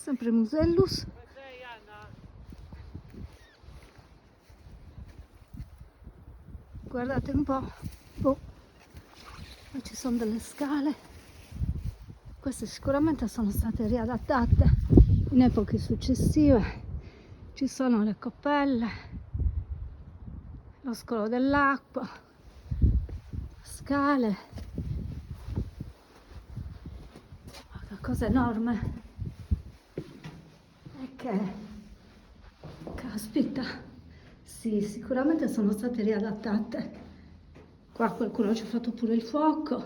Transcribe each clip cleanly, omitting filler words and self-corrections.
Sempre Musellus. Guardate un po', boh, qua ci sono delle scale, queste sicuramente sono state riadattate in epoche successive, ci sono le coppelle, lo scolo dell'acqua, scale, una cosa enorme, e che, caspita, sì, sicuramente sono state riadattate. Qua qualcuno ci ha fatto pure il fuoco.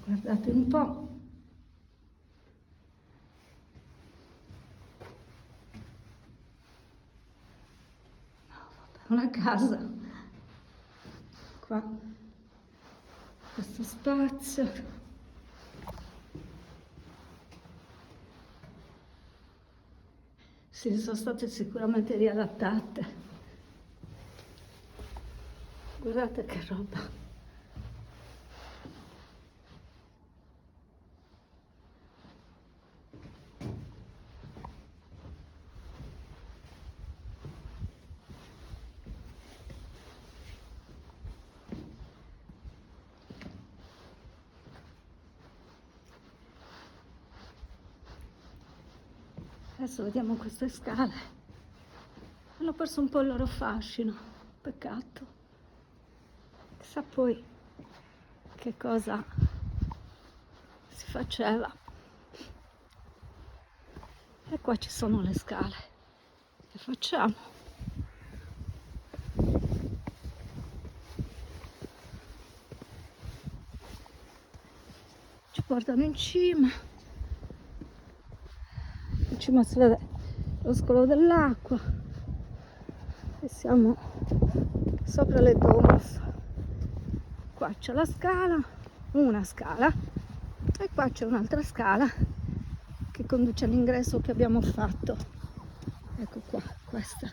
Guardate un po'. Una casa. Qua. Questo spazio. Sì, sono state sicuramente riadattate. Guardate che roba. Adesso vediamo queste scale. Hanno perso un po' il loro fascino. Peccato. Chissà poi che cosa si faceva. E qua ci sono le scale. Che facciamo? Ci portano in cima. In cima si vede lo scolo dell'acqua. E siamo sopra le Domus. Qua c'è la scala, una scala, e qua c'è un'altra scala che conduce all'ingresso che abbiamo fatto. Ecco qua, questa.